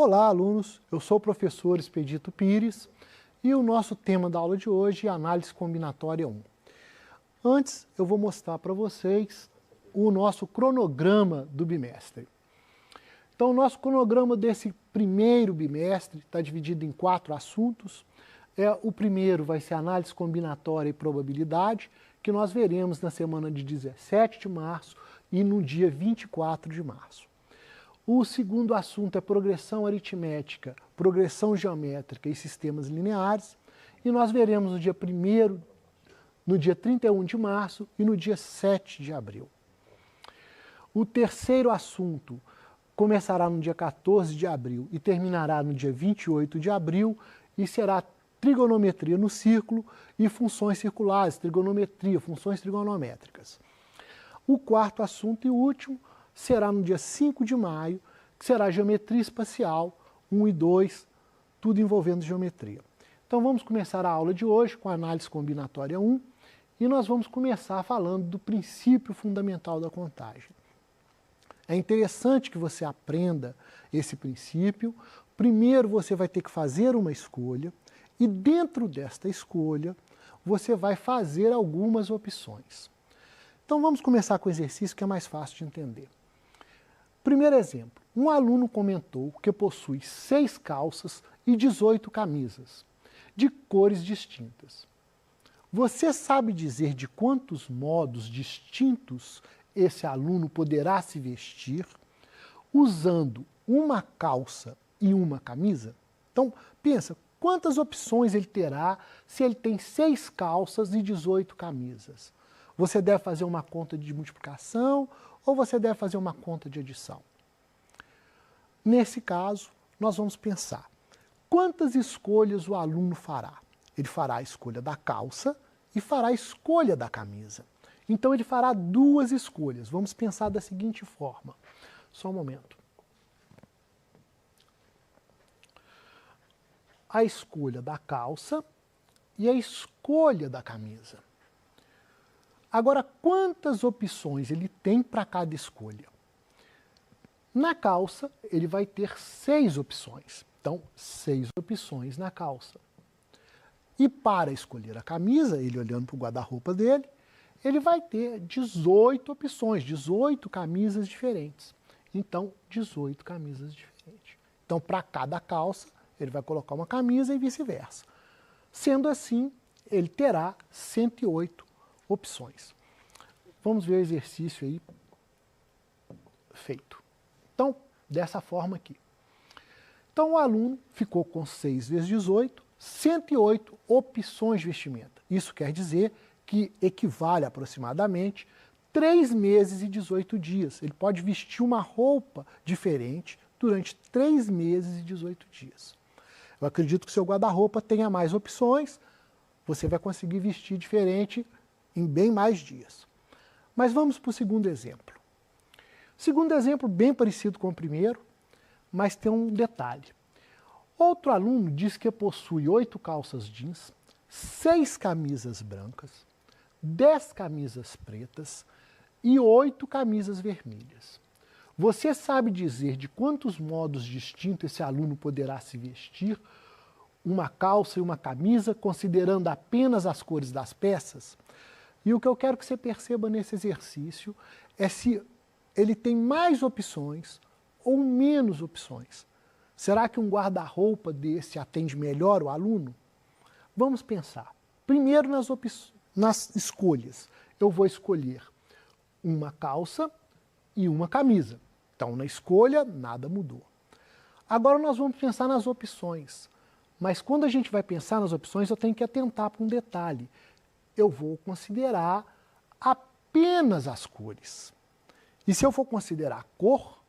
Olá, alunos! Eu sou o professor Expedito Pires e o nosso tema da aula de hoje é Análise Combinatória 1. Antes, eu vou mostrar para vocês o nosso cronograma do bimestre. Então, o nosso cronograma desse primeiro bimestre está dividido em 4 assuntos. O primeiro vai ser Análise Combinatória e Probabilidade, que nós veremos na semana de 17 de março e no dia 24 de março. O segundo assunto é Progressão Aritmética, Progressão Geométrica e Sistemas Lineares, e nós veremos no dia 1º, no dia 31 de março e no dia 7 de abril. O terceiro assunto começará no dia 14 de abril e terminará no dia 28 de abril e será Trigonometria no Círculo e Funções Circulares, Trigonometria, Funções Trigonométricas. O quarto assunto e último será no dia 5 de maio, que será Geometria Espacial 1 e 2, tudo envolvendo geometria. Então vamos começar a aula de hoje com a Análise Combinatória 1 e nós vamos começar falando do princípio fundamental da contagem. É interessante que você aprenda esse princípio. Primeiro você vai ter que fazer uma escolha e dentro desta escolha você vai fazer algumas opções. Então vamos começar com o exercício que é mais fácil de entender. Primeiro exemplo, um aluno comentou que possui 6 calças e 18 camisas, de cores distintas. Você sabe dizer de quantos modos distintos esse aluno poderá se vestir usando uma calça e uma camisa? Então, pensa, quantas opções ele terá se ele tem 6 calças e 18 camisas? Você deve fazer uma conta de multiplicação ou você deve fazer uma conta de adição? Nesse caso, nós vamos pensar, quantas escolhas o aluno fará? Ele fará a escolha da calça e fará a escolha da camisa. Então ele fará 2 escolhas. Vamos pensar da seguinte forma. Só um momento. A escolha da calça e a escolha da camisa. Agora, quantas opções ele tem para cada escolha? Na calça, ele vai ter 6 opções. Então, 6 opções na calça. E para escolher a camisa, ele olhando para o guarda-roupa dele, ele vai ter 18 opções, 18 camisas diferentes. Então, 18 camisas diferentes. Então, para cada calça, ele vai colocar uma camisa e vice-versa. Sendo assim, ele terá 108 opções. Vamos ver o exercício aí feito. Então, dessa forma aqui. Então, o aluno ficou com 6 vezes 18, 108 opções de vestimenta. Isso quer dizer que equivale aproximadamente 3 meses e 18 dias. Ele pode vestir uma roupa diferente durante 3 meses e 18 dias. Eu acredito que o seu guarda-roupa tenha mais opções, você vai conseguir vestir diferente em bem mais dias. Mas vamos para o segundo exemplo. O segundo exemplo bem parecido com o primeiro, mas tem um detalhe. Outro aluno diz que possui 8 calças jeans, 6 camisas brancas, 10 camisas pretas e 8 camisas vermelhas. Você sabe dizer de quantos modos distintos esse aluno poderá se vestir uma calça e uma camisa, considerando apenas as cores das peças? E o que eu quero que você perceba nesse exercício é se ele tem mais opções ou menos opções. Será que um guarda-roupa desse atende melhor o aluno? Vamos pensar. Primeiro nas escolhas. Eu vou escolher uma calça e uma camisa. Então, na escolha, nada mudou. Agora nós vamos pensar nas opções. Mas quando a gente vai pensar nas opções, eu tenho que atentar para um detalhe. Eu vou considerar apenas as cores. E se eu for considerar a cor,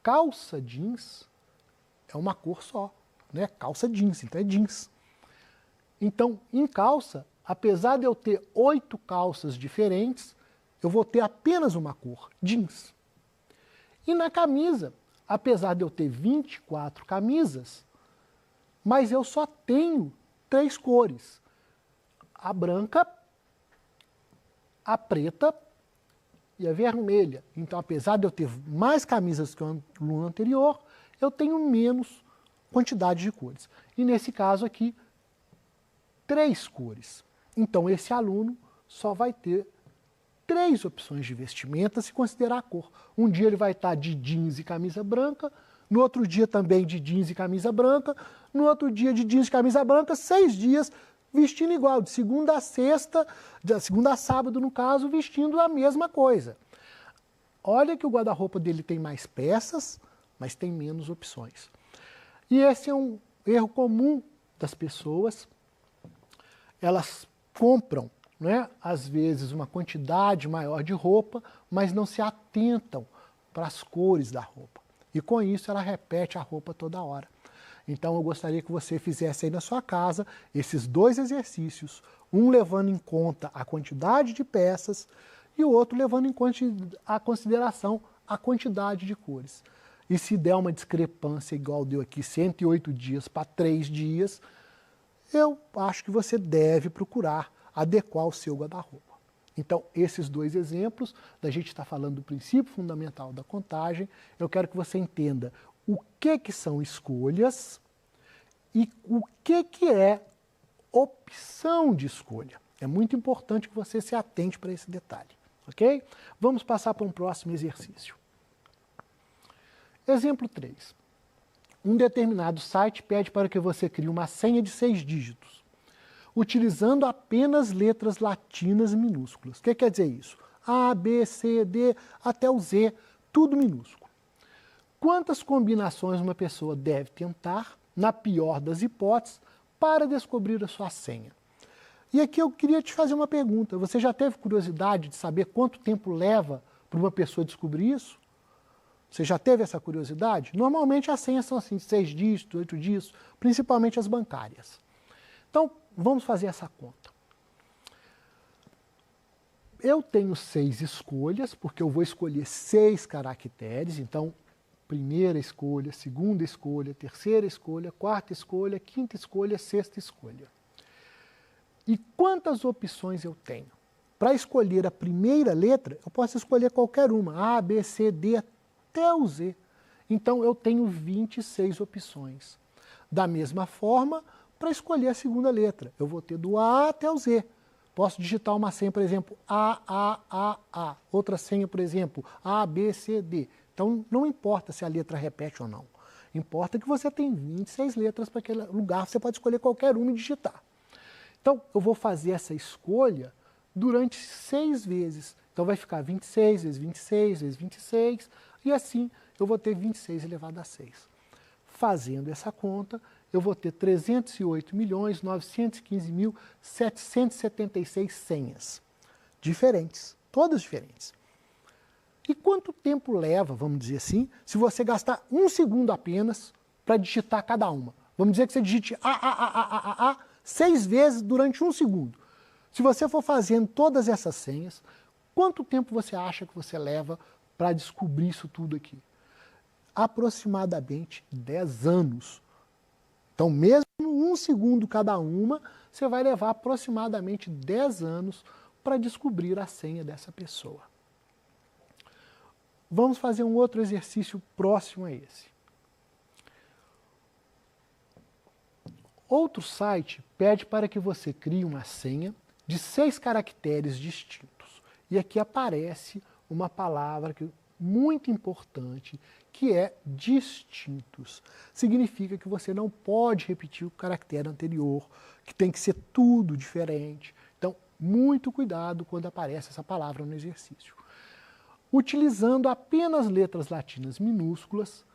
calça jeans é uma cor só, né? Calça jeans, então é jeans. Então, em calça, apesar de eu ter 8 calças diferentes, eu vou ter apenas uma cor, jeans. E na camisa, apesar de eu ter 24 camisas, mas eu só tenho 3 cores. A branca, a preta e a vermelha. Então, apesar de eu ter mais camisas que o aluno anterior, eu tenho menos quantidade de cores. E nesse caso aqui, 3 cores. Então esse aluno só vai ter 3 opções de vestimenta se considerar a cor. Um dia ele vai estar de jeans e camisa branca, no outro dia também de jeans e camisa branca, no outro dia de jeans e camisa branca, 6 dias vestindo igual, de segunda a sexta, de segunda a sábado no caso, vestindo a mesma coisa. Olha que o guarda-roupa dele tem mais peças, mas tem menos opções. E esse é um erro comum das pessoas. Elas compram, né, às vezes, uma quantidade maior de roupa, mas não se atentam para as cores da roupa. E com isso ela repete a roupa toda hora. Então eu gostaria que você fizesse aí na sua casa esses 2 exercícios, um levando em conta a quantidade de peças e o outro levando em consideração a quantidade de cores. E se der uma discrepância igual deu aqui, 108 dias para 3 dias, eu acho que você deve procurar adequar o seu guarda-roupa. Então, esses 2 exemplos, da gente está falando do princípio fundamental da contagem, eu quero que você entenda o que são escolhas e o que é opção de escolha. É muito importante que você se atente para esse detalhe, ok? Vamos passar para um próximo exercício. Exemplo 3. Um determinado site pede para que você crie uma senha de 6 dígitos, utilizando apenas letras latinas minúsculas. O que quer dizer isso? A, B, C, D, até o Z, tudo minúsculo. Quantas combinações uma pessoa deve tentar, na pior das hipóteses, para descobrir a sua senha? E aqui eu queria te fazer uma pergunta. Você já teve curiosidade de saber quanto tempo leva para uma pessoa descobrir isso? Você já teve essa curiosidade? Normalmente as senhas são assim, 6 dígitos, 8 dígitos, principalmente as bancárias. Então, vamos fazer essa conta. Eu tenho 6 escolhas, porque eu vou escolher 6 caracteres, então, primeira escolha, segunda escolha, terceira escolha, quarta escolha, quinta escolha, sexta escolha. E quantas opções eu tenho? Para escolher a primeira letra, eu posso escolher qualquer uma, A, B, C, D, até o Z. Então, eu tenho 26 opções. Da mesma forma, para escolher a segunda letra, eu vou ter do A até o Z. Posso digitar uma senha, por exemplo, A. Outra senha, por exemplo, A, B, C, D. Então, não importa se a letra repete ou não. Importa que você tem 26 letras para aquele lugar, você pode escolher qualquer uma e digitar. Então, eu vou fazer essa escolha durante 6 vezes. Então, vai ficar 26 vezes 26 vezes 26, e assim eu vou ter 26 elevado a 6. Fazendo essa conta, eu vou ter 308.915.776 senhas. Diferentes, todas diferentes. E quanto tempo leva, vamos dizer assim, se você gastar 1 segundo apenas para digitar cada uma? Vamos dizer que você digite A 6 vezes durante 1 segundo. Se você for fazendo todas essas senhas, quanto tempo você acha que você leva para descobrir isso tudo aqui? Aproximadamente 10 anos. Então, mesmo 1 segundo cada uma, você vai levar aproximadamente 10 anos para descobrir a senha dessa pessoa. Vamos fazer um outro exercício próximo a esse. Outro site pede para que você crie uma senha de 6 caracteres distintos. E aqui aparece uma palavra muito importante, que é distintos. Significa que você não pode repetir o caractere anterior, que tem que ser tudo diferente. Então, muito cuidado quando aparece essa palavra no exercício. Utilizando apenas letras latinas minúsculas,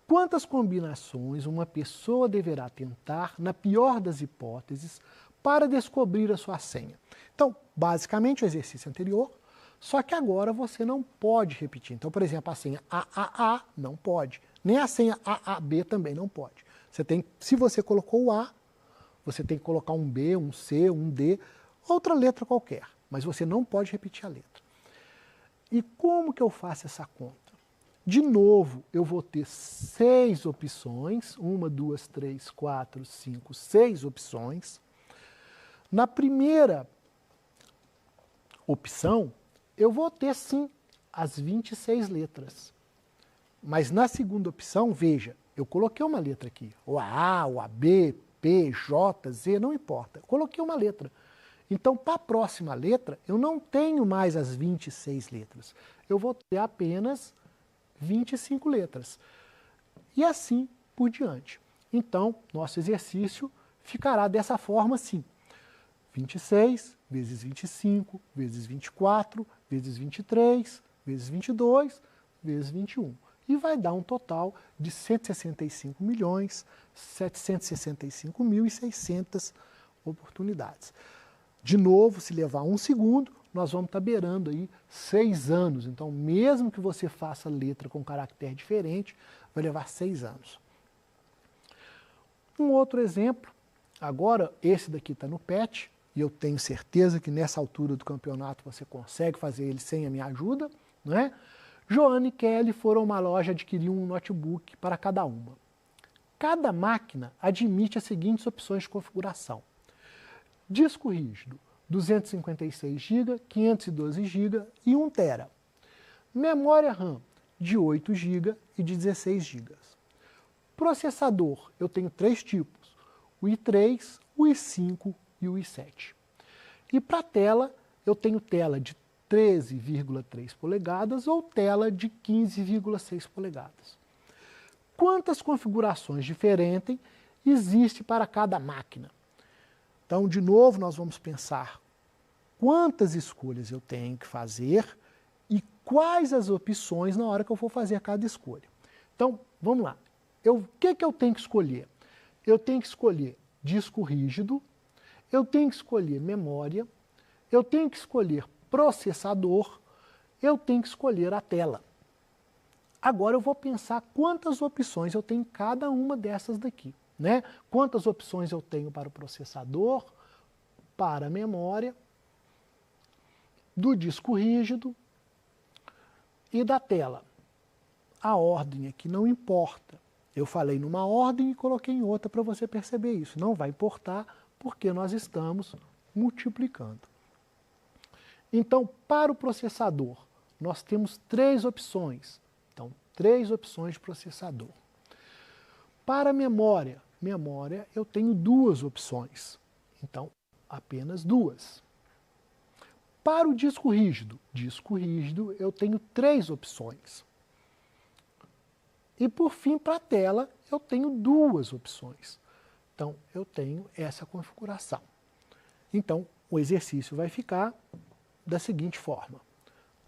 quantas combinações uma pessoa deverá tentar, na pior das hipóteses, para descobrir a sua senha? Então, basicamente o exercício anterior, só que agora você não pode repetir. Então, por exemplo, a senha AAA não pode, nem a senha AAB também não pode. Se você colocou o A, você tem que colocar um B, um C, um D, outra letra qualquer, mas você não pode repetir a letra. E como que eu faço essa conta? De novo, eu vou ter 6 opções, 1, 2, 3, 4, 5, 6 opções. Na primeira opção, eu vou ter sim as 26 letras. Mas na segunda opção, veja, Eu coloquei uma letra aqui, ou a A, ou a B, P, J, Z, não importa. Eu coloquei uma letra. Então, para a próxima letra, eu não tenho mais as 26 letras. Eu vou ter apenas 25 letras. E assim por diante. Então, nosso exercício ficará dessa forma assim. 26 vezes 25 vezes 24 vezes 23 vezes 22 vezes 21. E vai dar um total de 165.765.600 oportunidades. De novo, se levar 1 segundo, nós vamos estar beirando aí 6 anos. Então, mesmo que você faça letra com caractere diferente, vai levar 6 anos. Um outro exemplo, agora esse daqui está no PET, e eu tenho certeza que nessa altura do campeonato você consegue fazer ele sem a minha ajuda, não é? Joana e Kelly foram a uma loja adquirir um notebook para cada uma. Cada máquina admite as seguintes opções de configuração. Disco rígido, 256 GB, 512 GB e 1 TB. Memória RAM, de 8 GB e de 16 GB. Processador, eu tenho 3 tipos, o i3, o i5 e o i7. E para tela, eu tenho tela de 13,3 polegadas ou tela de 15,6 polegadas. Quantas configurações diferentes existem para cada máquina? Então, de novo, nós vamos pensar quantas escolhas eu tenho que fazer e quais as opções na hora que eu for fazer cada escolha. Então, vamos lá. O que eu tenho que escolher? Eu tenho que escolher disco rígido, eu tenho que escolher memória, eu tenho que escolher processador, eu tenho que escolher a tela. Agora eu vou pensar quantas opções eu tenho em cada uma dessas daqui, né? Quantas opções eu tenho para o processador, para a memória, do disco rígido e da tela. A ordem aqui não importa. Eu falei numa ordem e coloquei em outra para você perceber isso. Não vai importar porque nós estamos multiplicando. Então, para o processador, nós temos 3 opções. Então, 3 opções de processador. Para a memória, eu tenho 2 opções. Então, apenas 2. Para o disco rígido, eu tenho 3 opções. E por fim, para a tela, eu tenho 2 opções. Então, eu tenho essa configuração. Então, o exercício vai ficar da seguinte forma.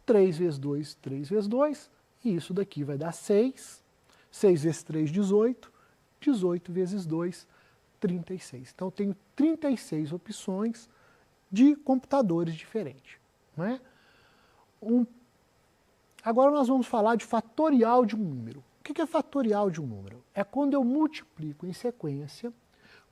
3 vezes 2, 3 vezes 2, e isso daqui vai dar 6. 6 vezes 3, 18. 18 vezes 2, 36. Então, eu tenho 36 opções de computadores diferentes. Não é? Agora nós vamos falar de fatorial de um número. O que é fatorial de um número? É quando eu multiplico em sequência,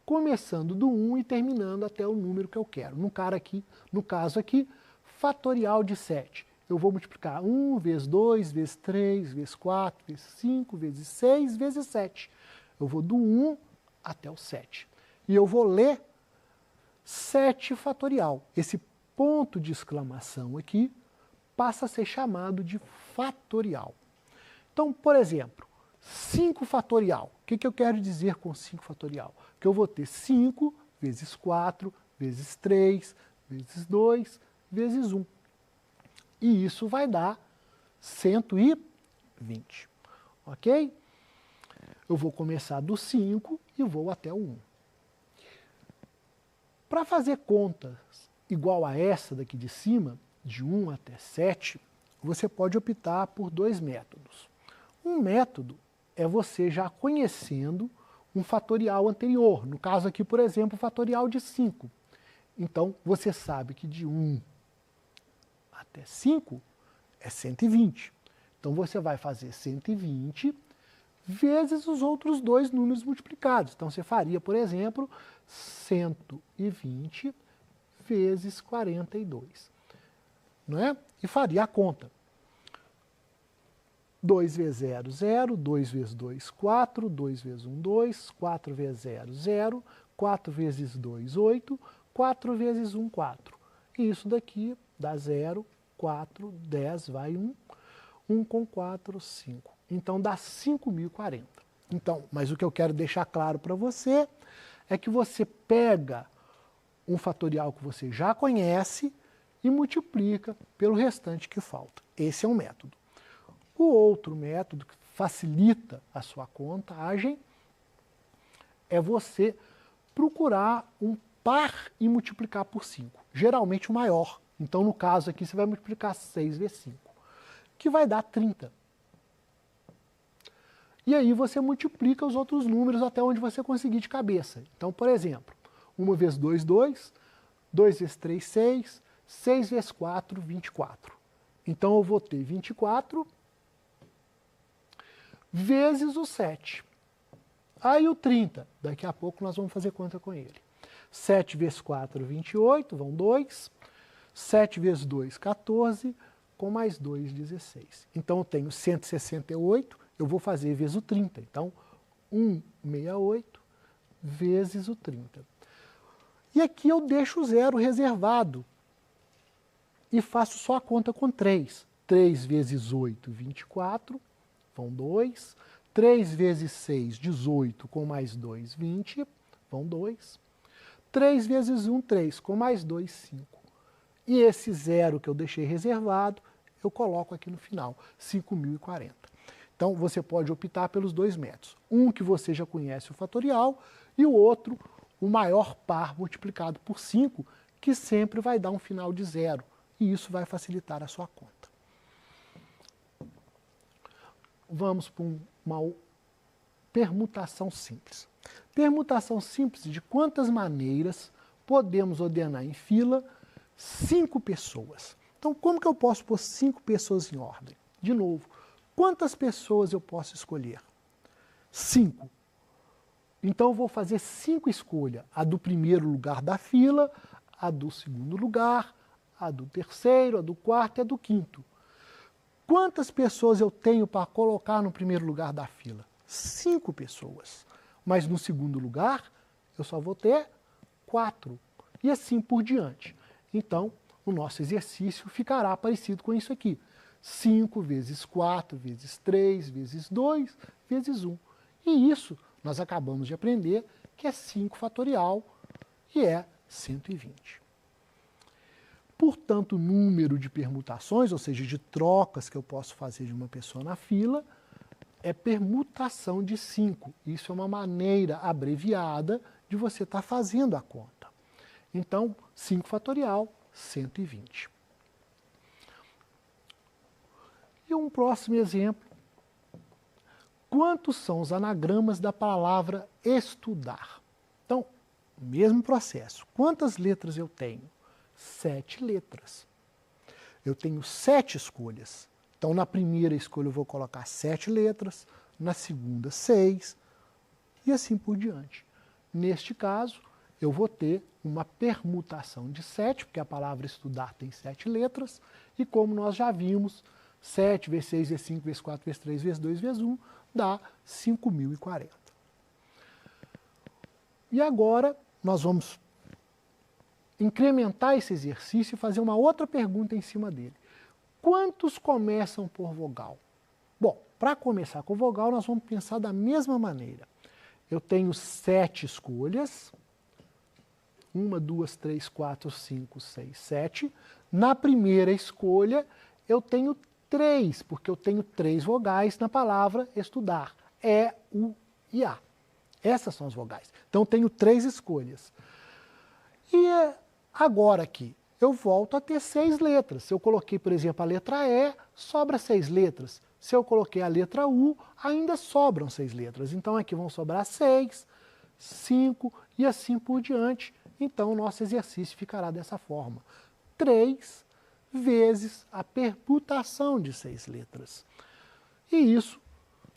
começando do 1 e terminando até o número que eu quero. No caso aqui, fatorial de 7. Eu vou multiplicar 1 vezes 2, vezes 3, vezes 4, vezes 5, vezes 6, vezes 7. Eu vou do 1 até o 7. E eu vou ler 7 fatorial. Esse ponto de exclamação aqui passa a ser chamado de fatorial. Então, por exemplo, 5 fatorial. O que eu quero dizer com 5 fatorial? Que eu vou ter 5 vezes 4, vezes 3, vezes 2, vezes 1. E isso vai dar 120. Ok? Eu vou começar do 5 e vou até o 1. Para fazer contas igual a essa daqui de cima, de 1 até 7, você pode optar por 2 métodos. Um método é você já conhecendo um fatorial anterior. No caso aqui, por exemplo, o fatorial de 5. Então, você sabe que de 1 até 5 é 120. Então, você vai fazer 120 vezes os outros 2 números multiplicados. Então, você faria, por exemplo, 120 vezes 42. Não é? E faria a conta. 2 vezes 0, 0, 2 vezes 2, 4, 2 vezes 1, 2, 4 vezes 0, 0, 4 vezes 2, 8, 4 vezes 1, 4. E isso daqui dá 0, 4, 10, vai 1, 1 com 4, 5. Então dá 5.040. Então, mas o que eu quero deixar claro para você é que você pega um fatorial que você já conhece e multiplica pelo restante que falta. Esse é um método. O outro método que facilita a sua contagem é você procurar um par e multiplicar por 5. Geralmente o maior. Então, no caso aqui, você vai multiplicar 6 vezes 5, que vai dar 30. E aí você multiplica os outros números até onde você conseguir de cabeça. Então, por exemplo, 1 vezes 2, 2, 2 vezes 3, 6, 6 vezes 4, 24. Então, eu vou ter 24 vezes o 7. Aí o 30, daqui a pouco nós vamos fazer conta com ele. 7 vezes 4, 28, vão 2. 7 vezes 2, 14, com mais 2, 16. Então eu tenho 168, eu vou fazer vezes o 30. Então, 168 vezes o 30. E aqui eu deixo o zero reservado e faço só a conta com 3. 3 vezes 8, 24, vão 2. 3 vezes 6, 18, com mais 2, 20, vão 2. 3 vezes 1, 3, com mais 2, 5. E esse zero que eu deixei reservado, eu coloco aqui no final, 5.040. Então, você pode optar pelos dois métodos. Um que você já conhece o fatorial e o outro, o maior par multiplicado por 5, que sempre vai dar um final de zero. E isso vai facilitar a sua conta. Vamos para uma permutação simples. Permutação simples de quantas maneiras podemos ordenar em fila 5 pessoas. Então, como que eu posso pôr 5 pessoas em ordem? De novo, quantas pessoas eu posso escolher? 5. Então, eu vou fazer 5 escolhas. A do primeiro lugar da fila, a do segundo lugar, a do terceiro, a do quarto e a do quinto. Quantas pessoas eu tenho para colocar no primeiro lugar da fila? 5 pessoas. Mas no segundo lugar, eu só vou ter 4. E assim por diante. Então, o nosso exercício ficará parecido com isso aqui. 5 vezes 4, vezes 3, vezes 2, vezes 1. E isso nós acabamos de aprender que é 5 fatorial e é 120. Portanto, o número de permutações, ou seja, de trocas que eu posso fazer de uma pessoa na fila, é permutação de 5. Isso é uma maneira abreviada de você estar fazendo a conta. Então, 5 fatorial, 120. E um próximo exemplo. Quantos são os anagramas da palavra estudar? Então, mesmo processo. Quantas letras eu tenho? 7 letras. Eu tenho 7 escolhas. Então, na primeira escolha eu vou colocar 7 letras, na segunda 6, e assim por diante. Neste caso, eu vou ter uma permutação de 7, porque a palavra estudar tem 7 letras, e como nós já vimos, 7 vezes 6 vezes 5 vezes 4 vezes 3 vezes 2 vezes 1 dá 5.040. E agora nós vamos incrementar esse exercício e fazer uma outra pergunta em cima dele. Quantos começam por vogal? Bom, para começar com vogal, nós vamos pensar da mesma maneira. Eu tenho 7 escolhas. 1, 2, 3, 4, 5, 6, 7. Na primeira escolha, eu tenho 3, porque eu tenho 3 vogais na palavra estudar. E, U e A. Essas são as vogais. Então, eu tenho 3 escolhas. E agora aqui, eu volto a ter 6 letras. Se eu coloquei, por exemplo, a letra E, sobra 6 letras. Se eu coloquei a letra U, ainda sobram 6 letras. Então, aqui vão sobrar 6, 5 e assim por diante. Então, o nosso exercício ficará dessa forma. 3 vezes a permutação de 6 letras. E isso,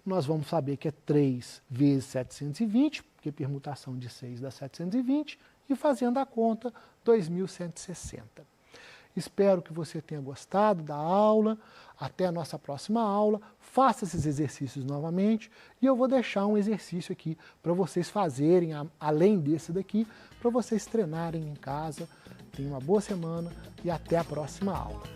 nós vamos saber que é 3 vezes 720, porque permutação de 6 dá 720, e fazendo a conta, 2.160. Espero que você tenha gostado da aula. Até a nossa próxima aula. Faça esses exercícios novamente e eu vou deixar um exercício aqui para vocês fazerem, além desse daqui, para vocês treinarem em casa. Tenham uma boa semana e até a próxima aula.